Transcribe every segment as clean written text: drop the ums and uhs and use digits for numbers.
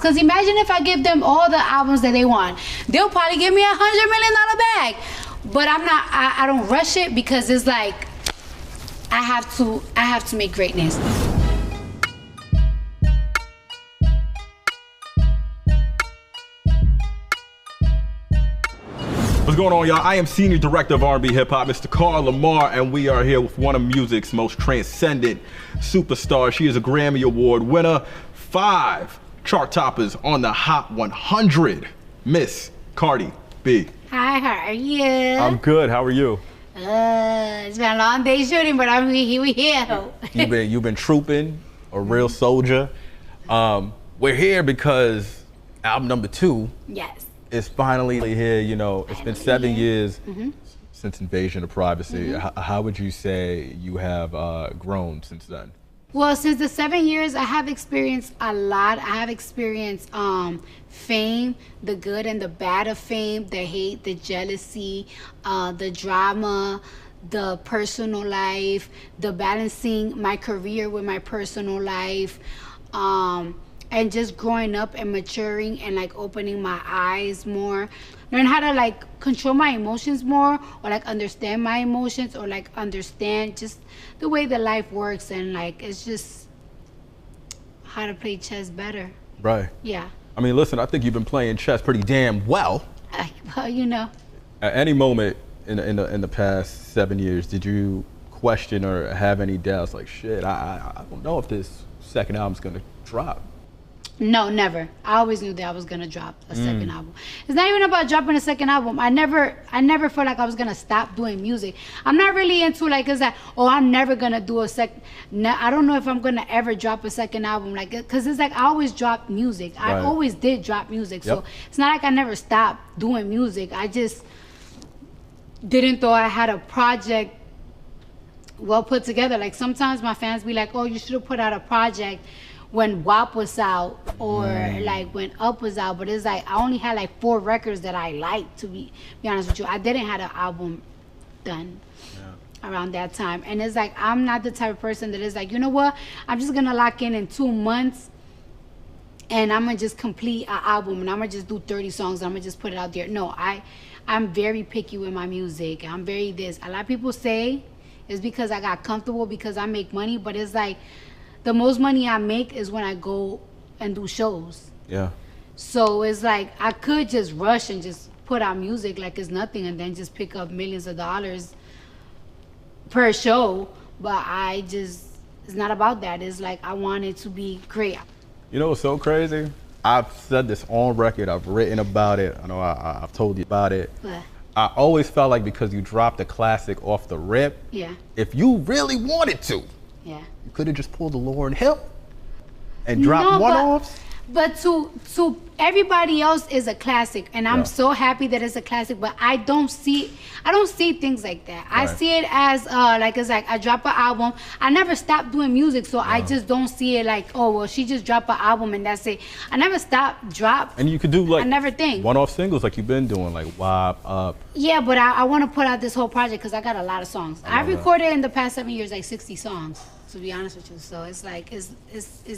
Because imagine if I give them all the albums that they want. They'll probably give me $100 million bag. But I don't rush it because it's like, I have to make greatness. What's going on, y'all? I am Senior Director of R&B Hip Hop, Mr. Carl Lamar, and we are here with one of music's most transcendent superstars. She is a Grammy Award winner, 5 chart toppers on the Hot 100, Miss Cardi B. Hi, how are you? I'm good. How are you? It's been a long day shooting, but I'm here. You've been trooping, a real soldier. We're here because album number 2. Yes. It's finally here. You know, it's been 7 years since Invasion of Privacy. How would you say you have grown since then? Well, since the 7 years, I have experienced a lot. I have experienced fame, the good and the bad of fame, the hate, the jealousy, the drama, the personal life, the balancing my career with my personal life, and just growing up and maturing and like opening my eyes more. Learn how to like control my emotions more, or like understand my emotions, or like understand just the way that life works, and like it's just how to play chess better. Right. Yeah. I mean, listen, I think you've been playing chess pretty damn well. Well, you know. At any moment in the past 7 years, did you question or have any doubts like, shit, I don't know if this second album's gonna drop? No, never. I always knew that I was gonna drop a second album. It's not even about dropping a second album. I never felt like I was gonna stop doing music. I'm not really into like, it's like, oh, I'm never gonna do a second. I don't know if I'm gonna ever drop a second album, like, cause it's like I always dropped music. I always did drop music, so it's not like I never stopped doing music. I just didn't thought I had a project well put together. Like sometimes my fans be like, oh, you should have put out a project when WAP was out, or like when Up was out, but it's like I only had like 4 records that I liked, to be honest with you. I didn't have an album done around that time, and it's like I'm not the type of person that is like, you know what, I'm just gonna lock in 2 months and I'm gonna just complete an album and I'm gonna just do 30 songs and I'm gonna just put it out there. No, I'm very picky with my music. I'm very this. A lot of people say it's because I got comfortable because I make money, but it's like the most money I make is when I go and do shows. Yeah. So it's like I could just rush and just put out music like it's nothing and then just pick up millions of dollars per show. But it's not about that. It's like I want it to be great. You know what's so crazy? I've said this on record. I've written about it. I know I've told you about it. What? I always felt like because you dropped a classic off the rip, if you really wanted to, you could have just pulled the Lauryn Hill and dropped one-offs. But to everybody else is a classic, and I'm so happy that it's a classic. But I don't see things like that. I see it as like it's like I drop an album. I never stopped doing music, so I just don't see it like, oh well, she just dropped an album and that's it. I never drop. And you could do like I never think one-off singles like you've been doing, like WAP, Up. Yeah, but I want to put out this whole project because I got a lot of songs. I recorded in the past 7 years like 60 songs. To be honest with you, so it's like it's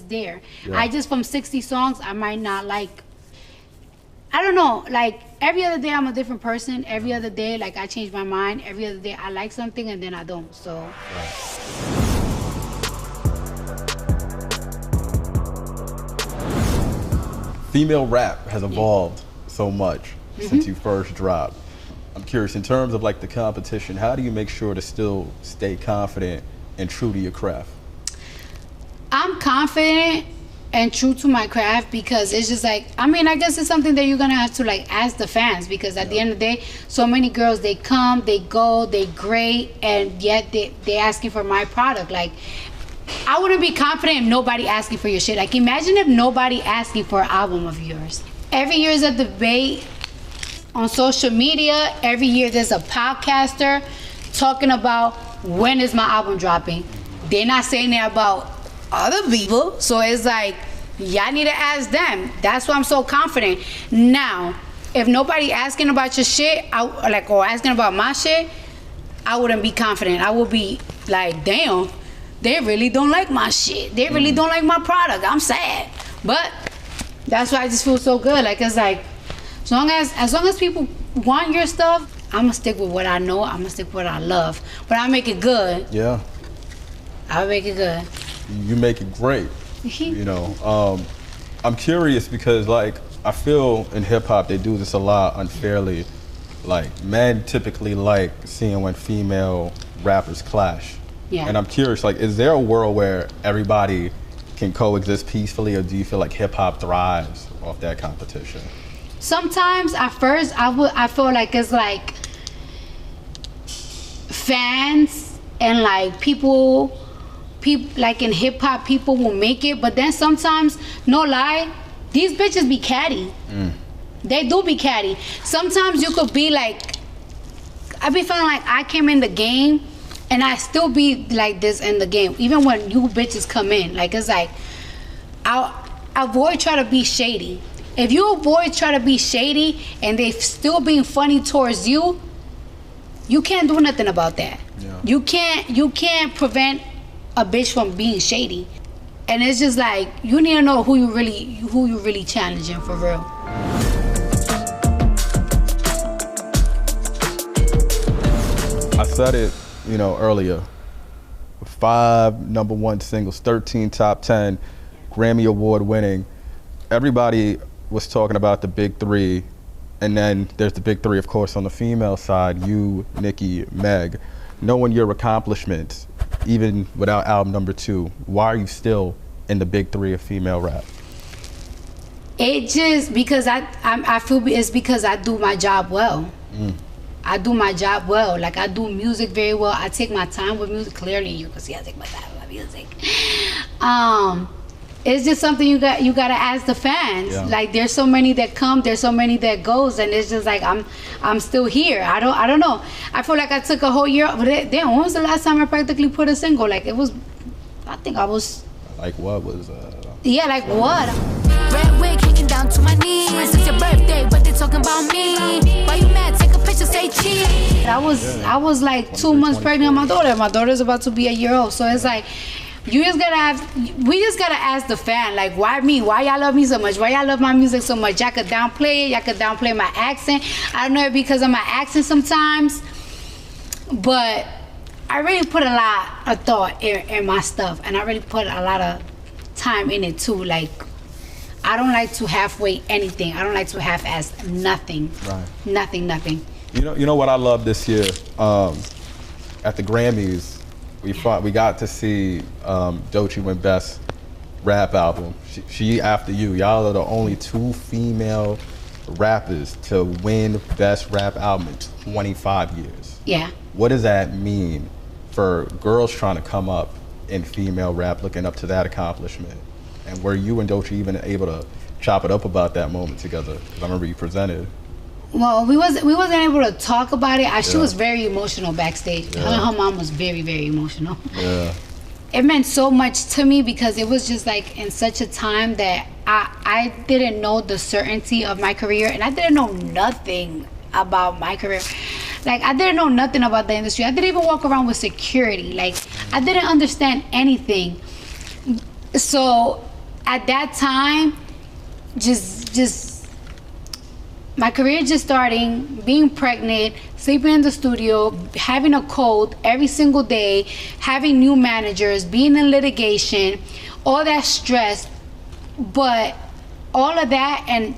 there. I just from 60 songs I might not like. I don't know, like every other day I'm a different person. Every other day like I change my mind. Every other day I like something and then I don't. So female rap has evolved so much since you first dropped. I'm curious, in terms of like the competition, how do you make sure to still stay confident and true to your craft? I'm confident and true to my craft because it's just like, I mean, I guess it's something that you're gonna have to like ask the fans, because at the end of the day, so many girls, they come, they go, they great, and yet they asking for my product. Like, I wouldn't be confident if nobody asking for your shit. Like, imagine if nobody asking for an album of yours. Every year is a debate on social media. Every year there's a podcaster talking about when is my album dropping. They're not saying that about other people, so it's like y'all need to ask them. That's why I'm so confident. Now, if nobody asking about your shit, or asking about my shit, I wouldn't be confident. I would be like, damn, they really don't like my shit. They really don't like my product. I'm sad. But That's why I just feel so good. Like, it's like, as long as people want your stuff, I'm gonna stick with what I know. I'm gonna stick with what I love. But I make it good. Yeah. I'll make it good. You make it great. You know, I'm curious because, like, I feel in hip hop they do this a lot unfairly. Like, men typically like seeing when female rappers clash. Yeah. And I'm curious, like, is there a world where everybody can coexist peacefully, or do you feel like hip hop thrives off that competition? Sometimes at first I feel like it's like fans and like people like in hip hop people will make it, but then sometimes, no lie, these bitches be catty. They do be catty. Sometimes you could be like, I be feeling like I came in the game and I still be like this in the game, even when you bitches come in. Like, it's like, I'll avoid try to be shady. If you avoid try to be shady and they still being funny towards you, you can't do nothing about that. Yeah. You can't prevent a bitch from being shady. And it's just like, you need to know who you really challenging for real. I said it, you know, earlier. 5 #1 singles, 13 top 10, Grammy Award winning. Everybody was talking about the big three, and then there's the big three, of course, on the female side, you, Nicki, Meg. Knowing your accomplishments, even without album #2, why are you still in the big three of female rap? It just, because I feel it's because I do my job well. I do my job well. Like, I do music very well. I take my time with music. Clearly, you can see I take my time with music. It's just something you gotta ask the fans. Yeah. Like, there's so many that come, there's so many that goes, and it's just like I'm still here. I don't know. I feel like I took a whole year. But damn, when was the last time I practically put a single? Like, it was, I think I was. Like what was? Yeah, like what? Red wig hanging down to my knees. It's your birthday, but they talking about me. Why you mad? Take a picture, say cheese. I was like 2 months pregnant with my daughter. My daughter's about to be a year old. So it's like, we just gotta ask the fan, like, why me? Why y'all love me so much? Why y'all love my music so much? Y'all could downplay it. Y'all could downplay my accent. I don't know if because of my accent sometimes, but I really put a lot of thought in my stuff, and I really put a lot of time in it too. Like, I don't like to halfway anything. I don't like to half-ass nothing. Right. Nothing. You know what I love this year? At the Grammys, we got to see Doechii win Best Rap Album. She After You. Y'all are the only 2 female rappers to win Best Rap Album in 25 years. Yeah. What does that mean for girls trying to come up in female rap, looking up to that accomplishment? And were you and Doechii even able to chop it up about that moment together? 'Cause I remember you presented. Well, we wasn't able to talk about it. She was very emotional backstage. Yeah. Her mom was very, very emotional. Yeah. It meant so much to me because it was just like in such a time that I didn't know the certainty of my career, and I didn't know nothing about my career. Like, I didn't know nothing about the industry. I didn't even walk around with security. Like, I didn't understand anything. So at that time, just my career just starting, being pregnant, sleeping in the studio, having a cold every single day, having new managers, being in litigation, all that stress. But all of that, and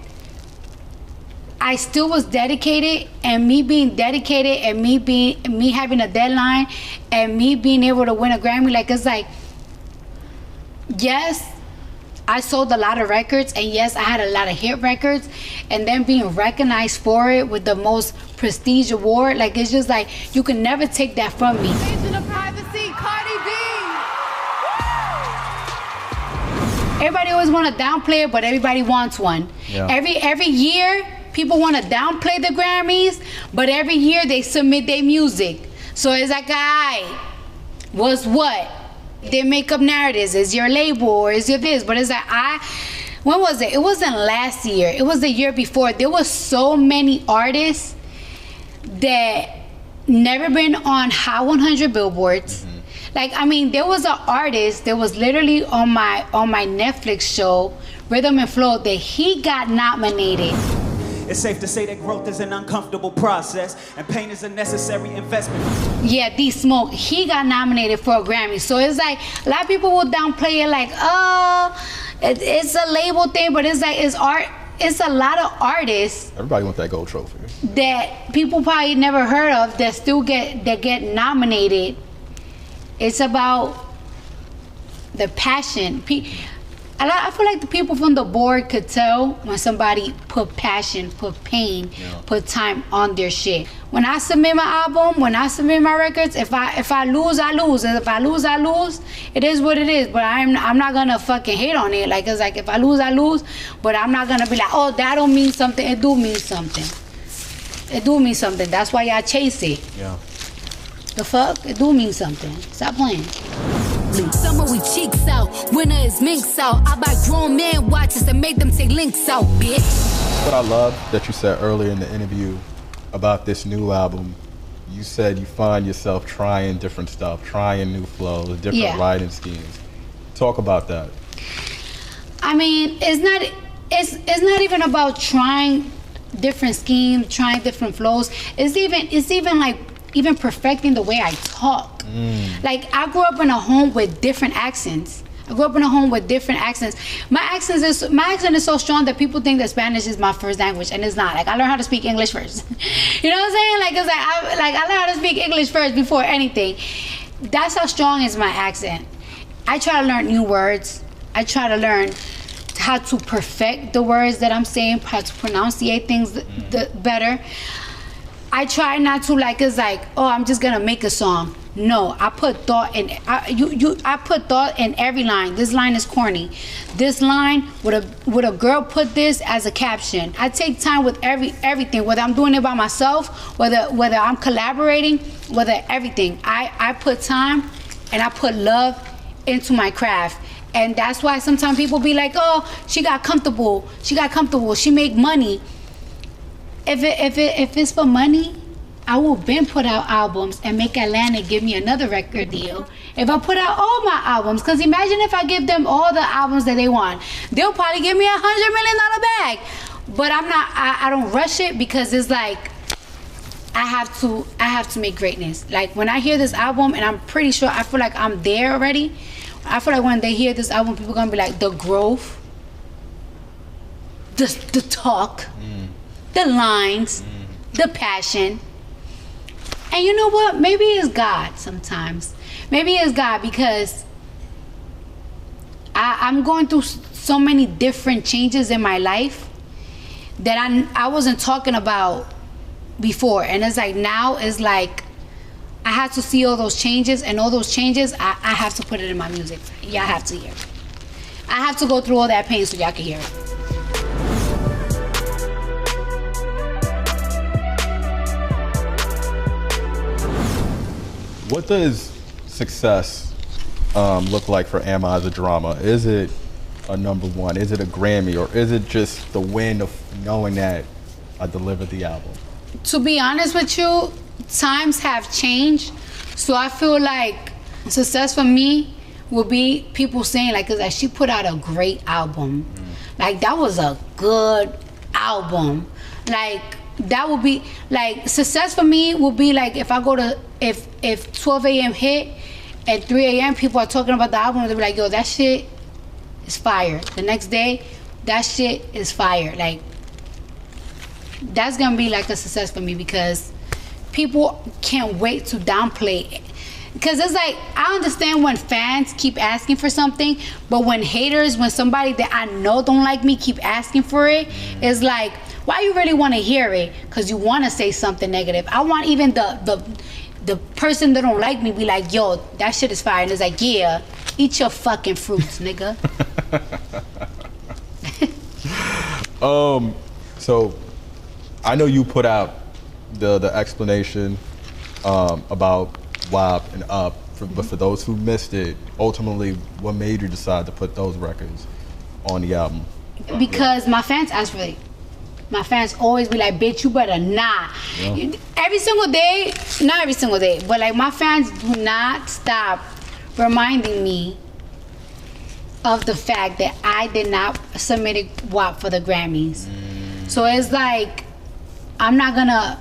I still was dedicated, and me being dedicated, and me having a deadline, and me being able to win a Grammy, like, it's like, yes, I sold a lot of records, and yes, I had a lot of hit records, and then being recognized for it with the most prestige award, like, it's just like, you can never take that from me. Invasion of privacy, Cardi B. Everybody always want to downplay it, but everybody wants one. Yeah. Every year, people want to downplay the Grammys, but every year they submit their music. So it's like, what's what? They make up narratives. Is your label or is your this? But it's like, when was it? It wasn't last year. It was the year before. There was so many artists that never been on Hot 100 billboards. Like, I mean, there was an artist that was literally on my Netflix show Rhythm and Flow, that he got nominated. It's safe to say that growth is an uncomfortable process and pain is a necessary investment. Yeah, D Smoke, he got nominated for a Grammy. So it's like, a lot of people will downplay it like, oh, it's a label thing, but it's like, it's art. It's a lot of artists. Everybody wants that gold trophy. That people probably never heard of that still get nominated. It's about the passion. I feel like the people from the board could tell when somebody put passion, put pain, put time on their shit. When I submit my album, when I submit my records, if I lose, I lose. And if I lose, I lose. It is what it is. But I'm not gonna fucking hate on it. Like, it's like, if I lose, I lose. But I'm not gonna be like, oh, that don't mean something. It do mean something. It do mean something. That's why y'all chase it. Yeah. The fuck? It do mean something. Stop playing. Summer we cheeks out, winter is minks out. I buy grown man watches and make them take links out, bitch. What I love that you said earlier in the interview about this new album, you said you find yourself trying different stuff, trying new flows, different writing schemes. Talk about that. I mean, it's not even about trying different schemes, trying different flows. It's even like perfecting the way I talk. Like, I grew up in a home with different accents. My accent is so strong that people think that Spanish is my first language, and it's not. Like, I learned how to speak English first. You know what I'm saying? Like, it's like I learned how to speak English first before anything. That's how strong is my accent. I try to learn new words. I try to learn how to perfect the words that I'm saying, how to pronunciate things better. I try not to, like, it's like, oh, I'm just gonna make a song. No, I put thought in. I put thought in every line. This line is corny. This line, would a girl put this as a caption? I take time with everything. Whether I'm doing it by myself, whether I'm collaborating, whether everything. I put time and I put love into my craft. And that's why sometimes people be like, oh, she got comfortable. She make money. If it's for money, I will then put out albums and make Atlanta give me another record deal. If I put out all my albums, because imagine if I give them all the albums that they want, they'll probably give me $100 million bag. But I don't rush it, because it's like, I have to make greatness. Like, when I hear this album, and I'm pretty sure, I feel like I'm there already. I feel like when they hear this album, people are gonna be like, the growth, the talk, the lines, the passion. And you know what? Maybe it's God sometimes. Maybe it's God, because I'm going through so many different changes in my life that I wasn't talking about before. And it's like, now it's like, I have to see all those changes, and all those changes, I have to put it in my music. Y'all have to hear it. I have to go through all that pain so y'all can hear it. What does success look like for Am I as a Drama? Is it a #1? Is it a Grammy? Or is it just the win of knowing that I delivered the album? To be honest with you, times have changed. So I feel like success for me will be people saying, like, 'cause like, she put out a great album. Like, that was a good album. Like, that would be, like, success for me will be like, if I go to, if 12 a.m. hit, at 3 a.m. people are talking about the album, they'll be like, yo, that shit is fire. The next day, that shit is fire. Like, that's gonna be like a success for me, because people can't wait to downplay it. Because it's like, I understand when fans keep asking for something, but when haters, when somebody that I know don't like me keep asking for it, it's like, why you really want to hear it? Because you want to say something negative. I want even the person that don't like me be like, yo, that shit is fire. And it's like, yeah, eat your fucking fruits, nigga. So I know you put out the explanation about WAP and Up, but for those who missed it, ultimately, what made you decide to put those records on the album? Because my fans ask for it. My fans always be like, bitch, you better not. Yeah. Every single day, not every single day, but like, my fans do not stop reminding me of the fact that I did not submit WAP for the Grammys. So it's like, I'm not gonna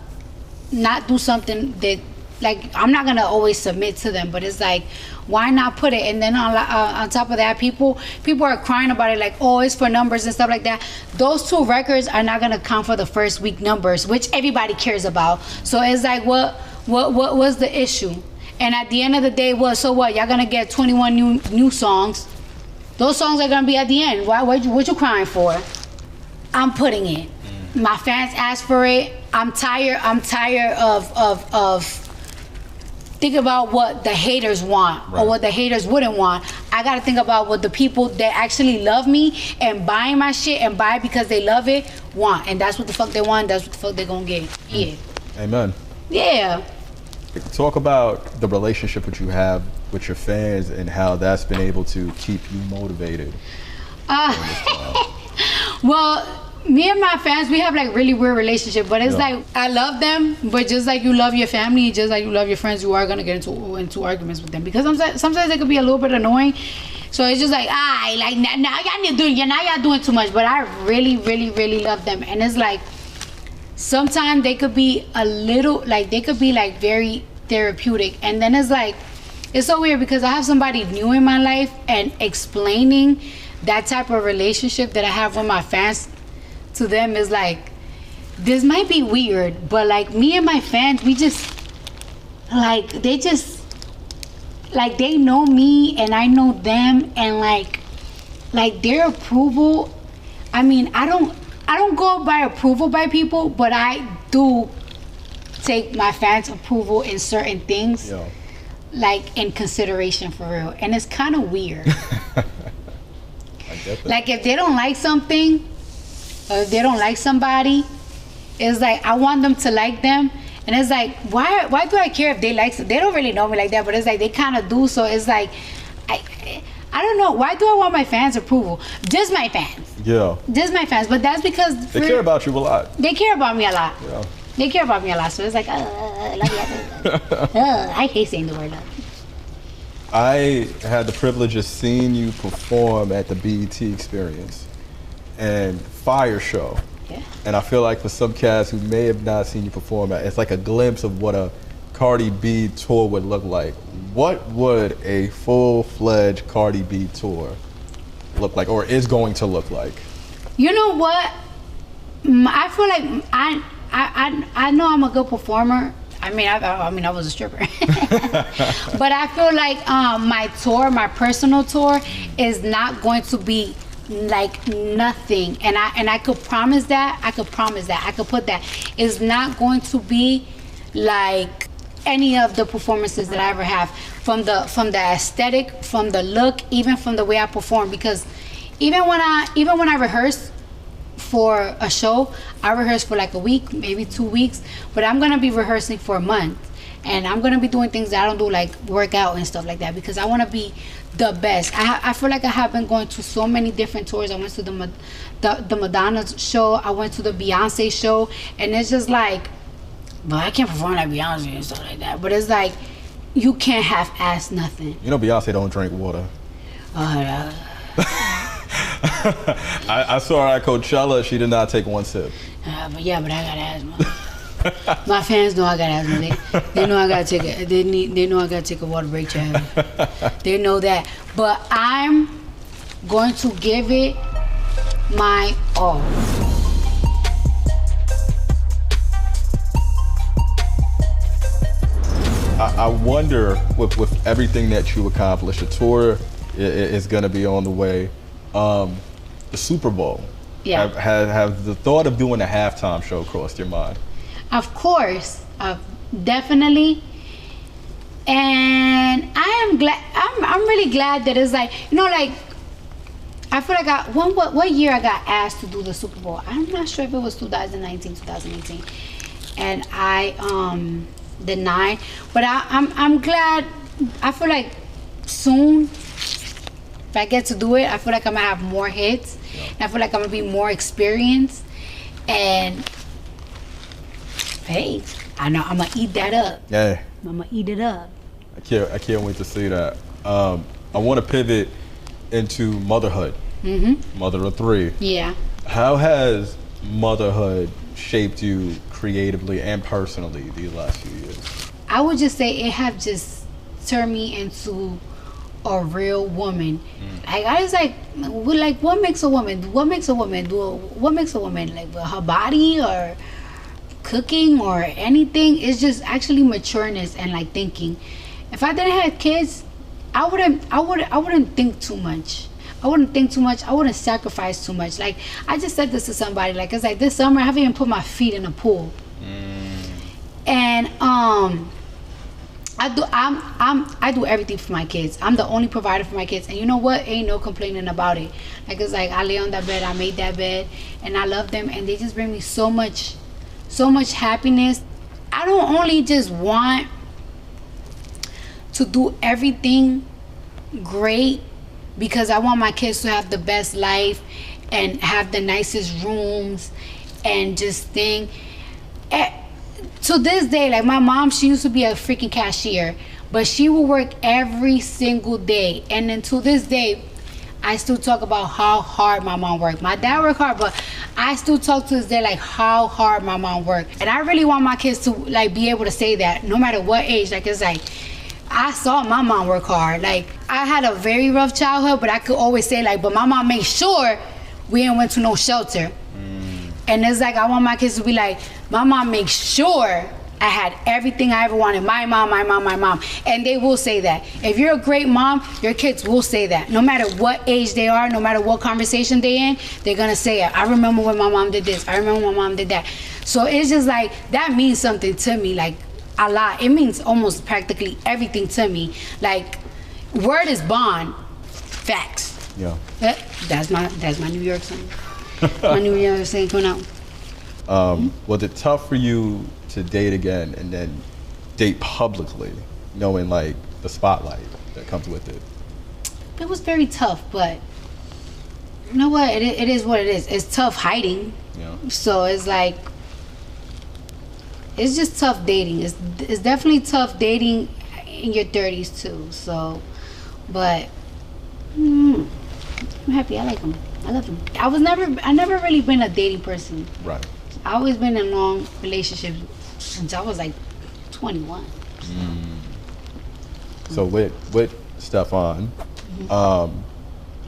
not do something that, like, I'm not gonna always submit to them, but it's like, why not put it? And then on top of that, people are crying about it, like, oh, it's for numbers and stuff like that. Those 2 records are not gonna count for the first week numbers, which everybody cares about. So it's like, what was the issue? And at the end of the day, so what? Y'all gonna get 21 new songs. Those songs are gonna be at the end. What you crying for? I'm putting it. My fans asked for it. I'm tired of think about what the haters want, or what the haters wouldn't want. I gotta think about what the people that actually love me and buying my shit and buy it because they love it want. And that's what the fuck they want. That's what the fuck they're gonna get. Yeah. Amen. Yeah. Talk about the relationship that you have with your fans and how that's been able to keep you motivated. Well, me and my fans, we have like really weird relationship, but it's like, I love them, but just like you love your family, just like you love your friends, you are gonna get into arguments with them, because sometimes they could be a little bit annoying. So it's just like, now y'all doing too much. But I really, really, really love them. And it's like, sometimes they could be a little, like, they could be like very therapeutic. And then it's like, it's so weird because I have somebody new in my life, and explaining that type of relationship that I have with my fans to them is like, this might be weird, but like, me and my fans, we just, like, they know me and I know them, and like their approval, I mean, I don't go by approval by people, but I do take my fans' approval in certain things, like, in consideration, for real. And it's kind of weird. Like, if they don't like something, or if they don't like somebody, it's like, I want them to like them. And it's like, why do I care if they like, they don't really know me like that, but it's like, they kind of do. So it's like, I don't know, why do I want my fans' approval? Just my fans. Yeah. Just my fans. But that's because they care about you a lot. They care about me a lot. Yeah. They care about me a lot. So it's like, I hate saying the word love. I had the privilege of seeing you perform at the BET Experience and Fire Show. Yeah. And I feel like for some cats who may have not seen you perform, it's like a glimpse of what a Cardi B tour would look like. What would a full-fledged Cardi B tour look like, or is going to look like? You know what? I feel like I know I'm a good performer. I mean, I was a stripper. But I feel like my tour, my personal tour, is not going to be like nothing. And I could promise that. I could put that. It's not going to be like any of the performances that I ever have. From the aesthetic, from the look, even from the way I perform. Because even when I rehearse for a show, I rehearse for like a week, maybe 2 weeks, but I'm gonna be rehearsing for a month, and I'm gonna be doing things that I don't do, like workout and stuff like that, because I want to be the best. I feel like I have been going to so many different tours. I went to the Madonna show, I went to the Beyonce show, and it's just like, well, I can't perform like Beyonce and stuff like that, but it's like, you can't half-ass nothing. You know Beyonce don't drink water. I saw her at Coachella. She did not take one sip. But I got asthma. My fans know I got asthma. They know I gotta take a. They know I gotta take a water break, child. They know that. But I'm going to give it my all. I wonder, with everything that you accomplished, the tour is going to be on the way. The Super Bowl. Yeah. Have the thought of doing a halftime show crossed your mind? Of course, definitely. And I am glad. I'm really glad that it's like, you know, like, I feel like what year I got asked to do the Super Bowl. I'm not sure if it was 2019, 2018, and I denied. But I'm glad. I feel like soon, if I get to do it, I feel like I'm gonna have more hits. Yeah. And I feel like I'm gonna be more experienced. And hey, I know I'm gonna eat that up. Yeah. I'm gonna eat it up. I can't wait to see that. I want to pivot into motherhood. Mother of 3. Yeah. How has motherhood shaped you creatively and personally these last few years? I would just say it have just turned me into a real woman. Like I was like, what makes a woman? What makes a woman? What makes a woman? Like her body or cooking or anything? It's just actually matureness and like thinking. If I didn't have kids, I wouldn't think too much. I wouldn't think too much. I wouldn't sacrifice too much. Like I just said this to somebody. Like it's like this summer I haven't even put my feet in the pool. And I do everything for my kids. I'm the only provider for my kids, and you know what? Ain't no complaining about it. Like it's like I lay on that bed, I made that bed, and I love them, and they just bring me so much happiness. I don't only just want to do everything great because I want my kids to have the best life and have the nicest rooms and just thing. To this day, like my mom, she used to be a freaking cashier, but she would work every single day. And then to this day, I still talk about how hard my mom worked. My dad worked hard, but I still talk to this day like how hard my mom worked. And I really want my kids to like be able to say that no matter what age. Like it's like, I saw my mom work hard. Like I had a very rough childhood, but I could always say like, but my mom made sure we ain't went to no shelter. And it's like, I want my kids to be like, my mom makes sure I had everything I ever wanted. My mom. And they will say that. If you're a great mom, your kids will say that. No matter what age they are, no matter what conversation they're in, they're gonna say it. I remember when my mom did this. I remember when my mom did that. So it's just like, that means something to me, like a lot. It means almost practically everything to me. Like, word is bond. Facts. Yeah. That's my New York song. My New York saying going out. Was it tough for you to date again and then date publicly, knowing like the spotlight that comes with it? It was very tough, but you know what? It is what it is. It's tough hiding. Yeah. So it's like, it's just tough dating. It's definitely tough dating in your 30s too. So, but I'm happy. I like him. I love him. I never really been a dating person. Right. I always been in long relationships since I was like 21. So with Stefon,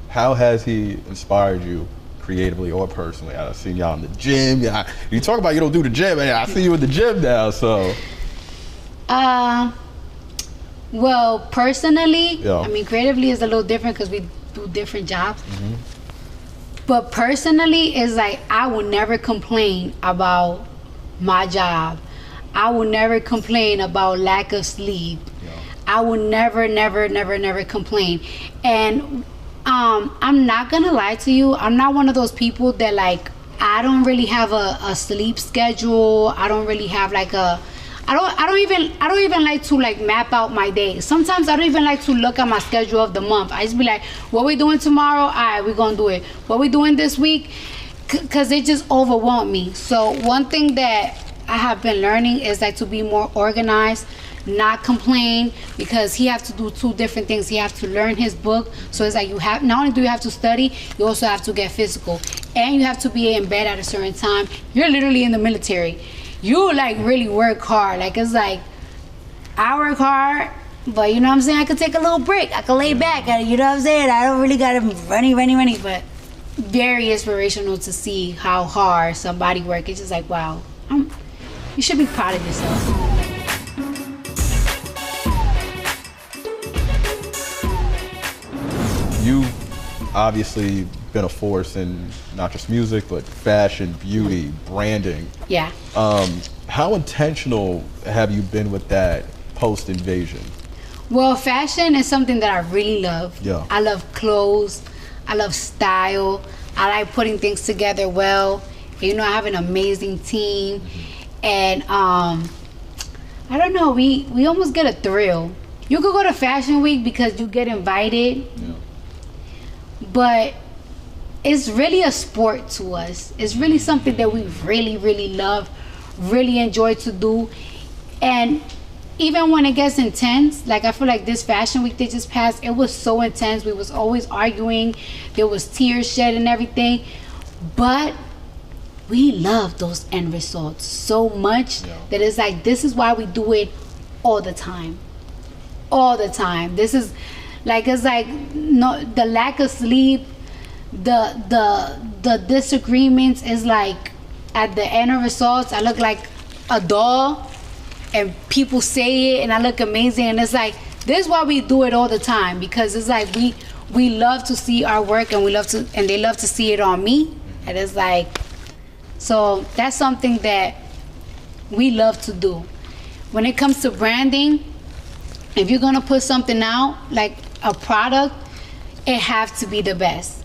how has he inspired you creatively or personally? I've seen y'all in the gym. Yeah, you talk about you don't do the gym, and I see you in the gym now. So. Well, personally, yeah. I mean, creatively is a little different because we do different jobs. But personally, it's like I will never complain about my job. I will never complain about lack of sleep. Yeah. I will never complain. And I'm not gonna lie to you. I'm not one of those people that like, I don't really have a sleep schedule. I don't really have like I don't even like to like map out my day. Sometimes I don't even like to look at my schedule of the month. I just be like, what we doing tomorrow? All right, we're gonna do it. What we doing this week? Cause it just overwhelmed me. So one thing that I have been learning is like to be more organized, not complain, because he have to do two different things. He have to learn his book. So it's like you have, not only do you have to study, you also have to get physical. And you have to be in bed at a certain time. You're literally in the military. You like really work hard. Like it's like, I work hard, but you know what I'm saying? I could take a little break. I could lay back. You know what I'm saying? I don't really gotta running. But very inspirational to see how hard somebody works. It's just like, wow, you should be proud of yourself. You've obviously been a force in not just music, but fashion, beauty, branding. Yeah. How intentional have you been with that post-invasion? Well, fashion is something that I really love. Yeah. I love clothes. I love style. I like putting things together well. You know, I have an amazing team. And I don't know, we almost get a thrill. You could go to Fashion Week because you get invited. Yeah. But it's really a sport to us. It's really something that we really love, really enjoy to do. And even when it gets intense, like I feel like this fashion week that just passed, it was so intense. We was always arguing. There was tears shed and everything. But we love those end results so much that it's like, this is why we do it all the time. All the time. This is like, it's like no, the lack of sleep, the disagreements is like, at the end of results, I look like a doll. And people say it and I look amazing, and it's like, this is why we do it all the time, because it's like we love to see our work, and they love to see it on me, and it's like, so that's something that we love to do. When it comes to branding, if you're gonna put something out, like a product, it has to be the best.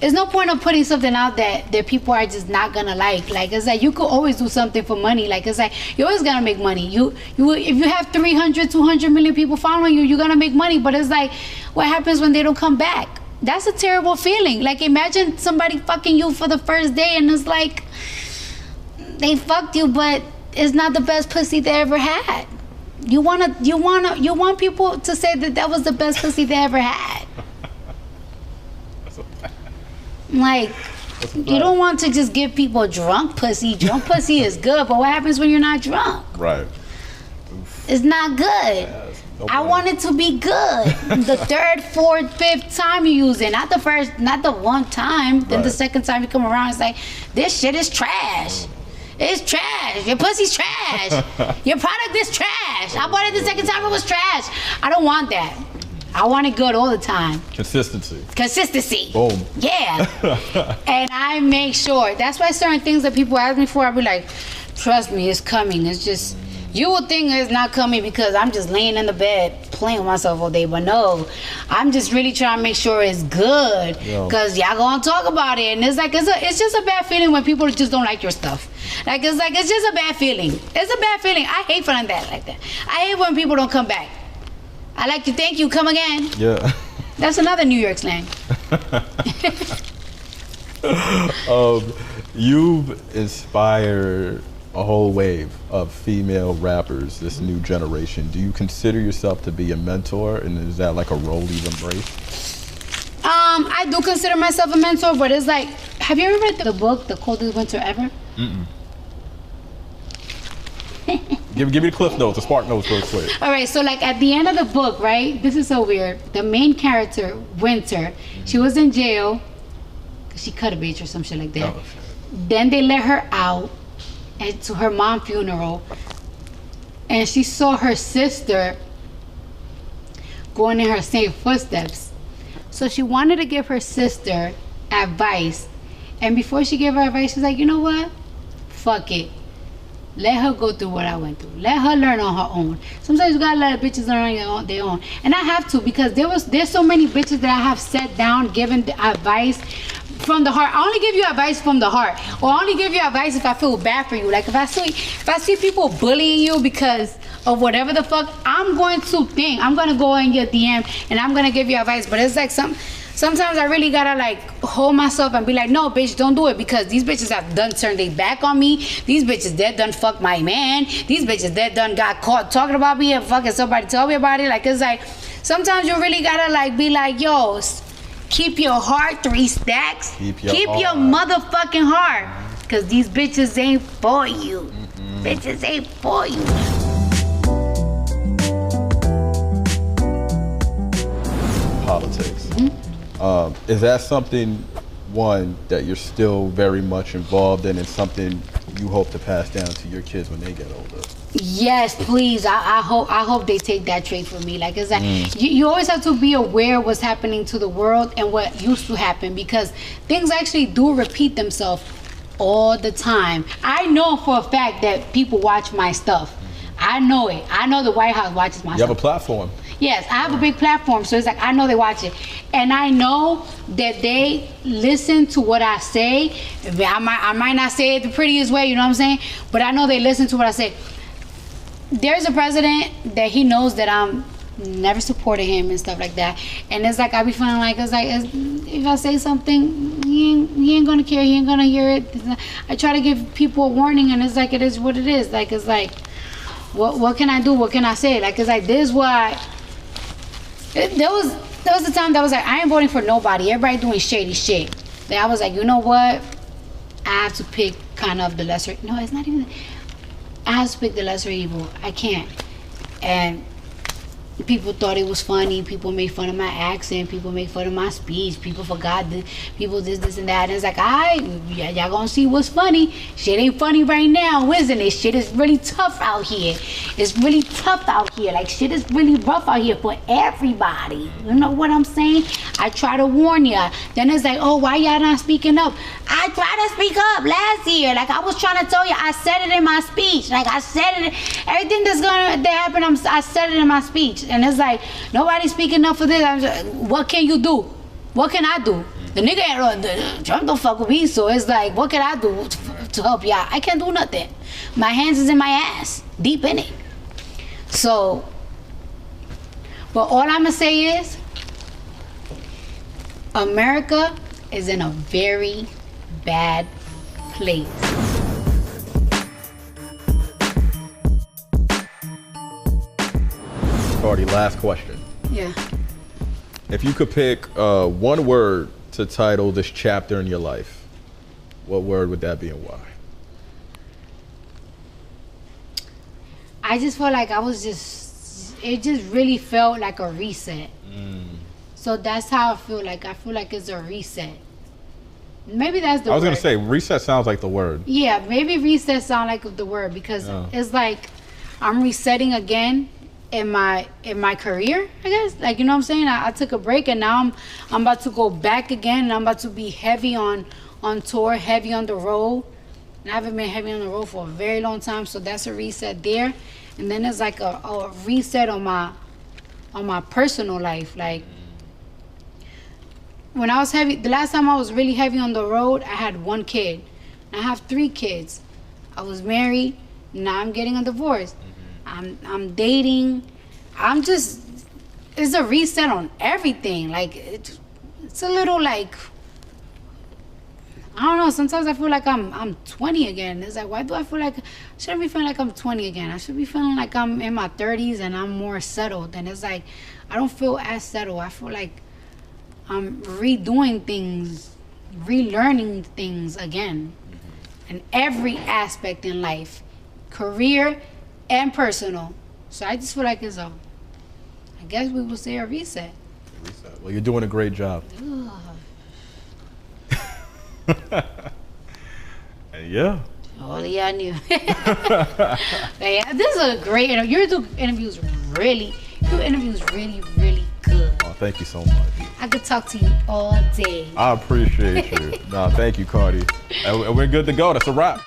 There's no point of putting something out that people are just not gonna like. Like, it's like, you could always do something for money. Like, it's like, you're always gonna make money. If you have 300, 200 million people following you, you're gonna make money. But it's like, what happens when they don't come back? That's a terrible feeling. Like, imagine somebody fucking you for the first day, and it's like, they fucked you, but it's not the best pussy they ever had. You want people to say that was the best pussy they ever had. Like, you don't want to just give people drunk pussy. Drunk pussy is good, but what happens when you're not drunk? Right. It's not good. Yeah, I want it to be good. The third, fourth, fifth time you use it, not the first, not the one time. Then the second time you come around, it's like, this shit is trash. It's trash. Your pussy's trash. Your product is trash. I bought it the second time, it was trash. I don't want that. I want it good all the time. Consistency. Boom. Yeah. And I make sure. That's why certain things that people ask me for, I'll be like, trust me, it's coming. It's just, you would think it's not coming because I'm just laying in the bed playing with myself all day. But no, I'm just really trying to make sure it's good. Because y'all gonna talk about it. And it's like, it's just a bad feeling when people just don't like your stuff. Like, it's just a bad feeling. It's a bad feeling. I hate feeling bad like that. I hate when people don't come back. I like to thank you, come again. Yeah. That's another New York slang. You've inspired a whole wave of female rappers, this new generation. Do you consider yourself to be a mentor, and is that like a role you've embraced? I do consider myself a mentor, but it's like, have you ever read the book, The Coldest Winter Ever? Mm-mm. Give me the cliff notes, the spark notes real quick. All right, so like at the end of the book, right? This is so weird. The main character, Winter, she was in jail because she cut a bitch or some shit like that. Oh, then they let her out and to her mom's funeral, and she saw her sister going in her same footsteps. So she wanted to give her sister advice, and before she gave her advice, she's like, you know what? Fuck it. Let her go through what I went through. Let her learn on her own. Sometimes you gotta let bitches learn on their own. And I have to, because there's so many bitches that I have sat down, given the advice from the heart. I only give you advice from the heart. Or I only give you advice if I feel bad for you. Like if I see people bullying you because of whatever the fuck, I'm going to think. I'm gonna go in your DM and I'm gonna give you advice. But it's like sometimes I really gotta like hold myself and be like, no, bitch, don't do it, because these bitches have done turned their back on me. These bitches that done fucked my man. These bitches that done got caught talking about me and fucking somebody tell me about it. Like, it's like, sometimes you really gotta like be like, yo, keep your heart 3 stacks. Keep your motherfucking heart. Cause these bitches ain't for you. Bitches ain't for you. Politics. Is that something, one, that you're still very much involved in, and something you hope to pass down to your kids when they get older? Yes, please. I hope they take that trait from me. Like, it's like you always have to be aware of what's happening to the world and what used to happen, because things actually do repeat themselves all the time. I know for a fact that people watch my stuff. I know it. I know the White House watches my stuff. You have a platform. Yes, I have a big platform, so it's like I know they watch it. And I know that they listen to what I say. I might not say it the prettiest way, you know what I'm saying? But I know they listen to what I say. There's a president that he knows that I'm never supported him and stuff like that. And it's like I be feeling like, if I say something, he ain't gonna care, he ain't gonna hear it. I try to give people a warning, and it's like, it is what it is. Like, it's like, what can I do? What can I say? Like, it's like, this is what there was a time that was like, I ain't voting for nobody. Everybody doing shady shit. Then I was like, you know what? I have to pick kind of the lesser. No, it's not even. I have to pick the lesser evil. I can't. And people thought it was funny. People made fun of my accent. People made fun of my speech. People forgot people this and that. And it's like, y'all gonna see what's funny. Shit ain't funny right now, isn't it? Shit is really tough out here. It's really tough out here. Like, shit is really rough out here for everybody. You know what I'm saying? I try to warn ya. Then it's like, oh, why y'all not speaking up? I tried to speak up last year. Like, I was trying to tell you, I said it in my speech. Like, I said it. Everything that happened, I said it in my speech. And it's like, nobody's speaking up for this. I'm just, what can you do? What can I do? The nigga, Trump don't fuck with me, so it's like, what can I do to help y'all? I can't do nothing. My hands is in my ass, deep in it. So, but all I'm gonna say is, America is in a very bad place. Cardi, last question. Yeah. If you could pick one word to title this chapter in your life, what word would that be and why? I just felt like it just really felt like a reset. So that's how I feel like. I feel like it's a reset. Maybe that's the word. I was going to say, reset sounds like the word. Yeah, maybe reset sounds like the word, because it's like I'm resetting again in my career, I guess. Like, you know what I'm saying? I took a break, and now I'm about to go back again, and I'm about to be heavy on tour, heavy on the road. And I haven't been heavy on the road for a very long time, so that's a reset there. And then there's like a reset on my personal life. Like, when I was heavy, the last time I was really heavy on the road, I had 1 kid. I have 3 kids. I was married. Now I'm getting a divorce. I'm dating. It's a reset on everything. Like, it's a little like, I don't know. Sometimes I feel like I'm 20 again. It's like, why do I feel like I shouldn't be feeling like I'm 20 again? I should be feeling like I'm in my 30s and I'm more settled. And it's like, I don't feel as settled. I feel like I'm redoing things, relearning things again, in every aspect in life, career and personal. So I just feel like it's I guess we would say a reset. Well, you're doing a great job. Yeah. Oh, yeah, I knew. Yeah, this is a great interview. You do interviews really good. Oh, thank you so much. I could talk to you all day. I appreciate you. No, thank you, Cardi. And we're good to go. That's a wrap.